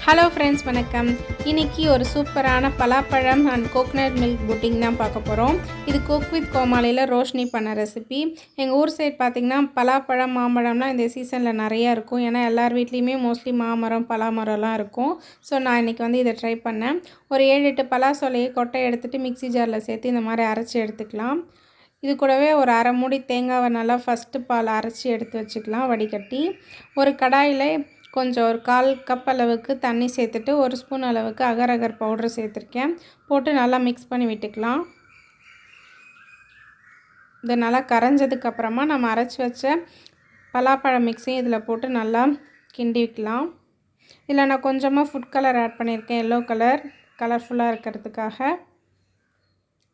Hello friends, வணக்கம். இன்றைக்கி ஒரு சூப்பரான பலாப்பழம் அண்ட் கோகனட் மில்க் புட்டிங் தான் பார்க்க போகிறோம். இது குக் வித் கோமாளியில் ரோஷினி பண்ண ரெசிபி. எங்கள் ஊர் சைட் பார்த்திங்கன்னா பலாப்பழம், மாம்பழம்லாம் இந்த சீசனில் நிறையா இருக்கும். ஏன்னா எல்லார் வீட்லேயுமே மோஸ்ட்லி மாமரம், பலாமரம்லாம் இருக்கும். ஸோ நான் இன்றைக்கி இதை ட்ரை பண்ணேன். ஒரு 7-8 பலாசோலையை கொட்டை எடுத்துகிட்டு மிக்ஸி ஜாரில் சேர்த்து இந்த மாதிரி அரைச்சி எடுத்துக்கலாம். இது கூடவே ஒரு அரை மூடி தேங்காவை நல்லா ஃபஸ்ட்டு பால் அரைச்சி எடுத்து வச்சுக்கலாம் வடிகட்டி. ஒரு கடாயில் கொஞ்சம் ஒரு 1/4 கப் அளவுக்கு தண்ணி சேர்த்துட்டு 1 ஸ்பூன் அளவுக்கு அகர் பவுட்ரு சேர்த்துருக்கேன். போட்டு நல்லா மிக்ஸ் பண்ணி விட்டுக்கலாம். இது நல்லா கரைஞ்சதுக்கப்புறமா நம்ம அரைச்சி வச்ச பலாப்பழம் மிக்ஸையும் இதில் போட்டு நல்லா கிண்டி வைக்கலாம். இதில் நான் கொஞ்சமாக ஃபுட் கலர் ஆட் பண்ணியிருக்கேன், எல்லோ கலர், கலர்ஃபுல்லாக இருக்கிறதுக்காக.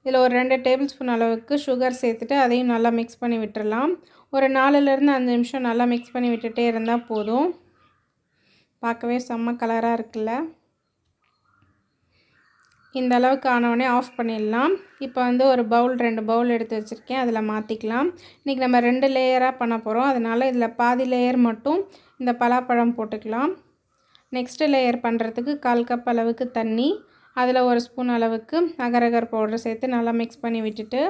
இதில் ஒரு 2 டேபிள் ஸ்பூன் அளவுக்கு சுகர் சேர்த்துட்டு அதையும் நல்லா மிக்ஸ் பண்ணி விட்டுடலாம். ஒரு 4லேருந்து 5 நிமிஷம் நல்லா மிக்ஸ் பண்ணி விட்டுட்டே இருந்தால் போதும். பார்க்கவே செம்ம கலராக இருக்குல்ல. இந்த அளவுக்கு ஆனவுடனே ஆஃப் பண்ணிடலாம். இப்போ ஒரு பவுல் 2 பவுல் எடுத்து வச்சுருக்கேன், அதில் மாற்றிக்கலாம். இன்றைக்கி நம்ம 2 லேயராக பண்ண போகிறோம். அதனால் இதில் பாதி லேயர் மட்டும் இந்த பலாப்பழம் போட்டுக்கலாம். நெக்ஸ்ட்டு லேயர் பண்ணுறதுக்கு 1/4 கப் அளவுக்கு தண்ணி, அதில் 1 ஸ்பூன் அளவுக்கு அகர் பவுடர் சேர்த்து நல்லா மிக்ஸ் பண்ணி விட்டுட்டு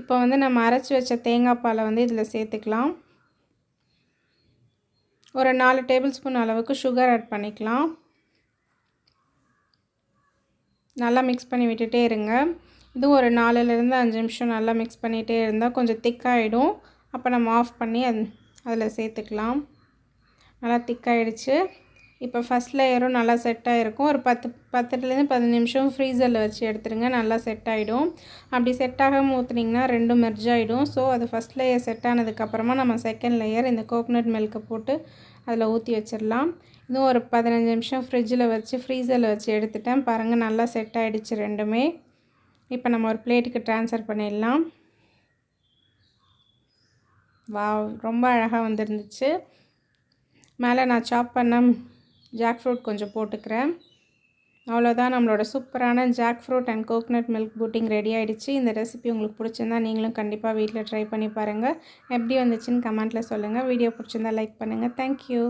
இப்போ நம்ம அரைச்சி வச்ச தேங்காய் பாலை இதில் சேர்த்துக்கலாம். ஒரு 4 டேபிள் ஸ்பூன் அளவுக்கு சுகர் ஆட் பண்ணிக்கலாம். நல்லா மிக்ஸ் பண்ணி விட்டுட்டே இருங்க. இதுவும் ஒரு 4லேருந்து 5 நிமிஷம் நல்லா மிக்ஸ் பண்ணிகிட்டே இருந்தால் கொஞ்சம் திக்காகிடும். அப்போ நம்ம ஆஃப் பண்ணி அதில் சேர்த்துக்கலாம். நல்லா திக்காகிடுச்சு. இப்போ ஃபஸ்ட் லேயரும் நல்லா செட் ஆகிருக்கும். ஒரு 10லேருந்து 15 நிமிஷம் ஃப்ரீசரில் வச்சு எடுத்துருங்க, நல்லா செட் ஆகிடும். அப்படி செட் ஆகாமல் ஊற்றுனீங்கன்னா ரெண்டும் மெர்ஜ் ஆகிடும். ஸோ அது ஃபஸ்ட் லேயர் செட் ஆனதுக்கப்புறமா நம்ம செகண்ட் லேயர் இந்த கோகனட் மில்க்கை போட்டு அதில் ஊற்றி வச்சிடலாம். இதுவும் ஒரு 15 நிமிஷம் ஃப்ரீசரில் வச்சு எடுத்துட்டேன். பாருங்கள், நல்லா செட் ஆகிடுச்சு ரெண்டுமே. இப்போ நம்ம ஒரு பிளேட்டுக்கு ட்ரான்ஸ்ஃபர் பண்ணிடலாம். வாவ், ரொம்ப அழகாக வந்துருந்துச்சு. மேலே நான் சாப் பண்ண ஜாக்ஃப்ரூட் கொஞ்சம் போட்டுக்கிறேன். அவ்வளோதான், நம்மளோட சூப்பரான jackfruit and coconut milk pudding ready ஆகிடுச்சு. இந்த ரெசிபி உங்களுக்கு பிடிச்சிருந்தா நீங்களும் கண்டிப்பாக வீட்டில் ட்ரை பண்ணி பாருங்கள். எப்படி வந்துச்சுன்னு கமெண்ட்டில் சொல்லுங்கள். வீடியோ பிடிச்சிருந்தா லைக் பண்ணுங்கள். தேங்க்யூ.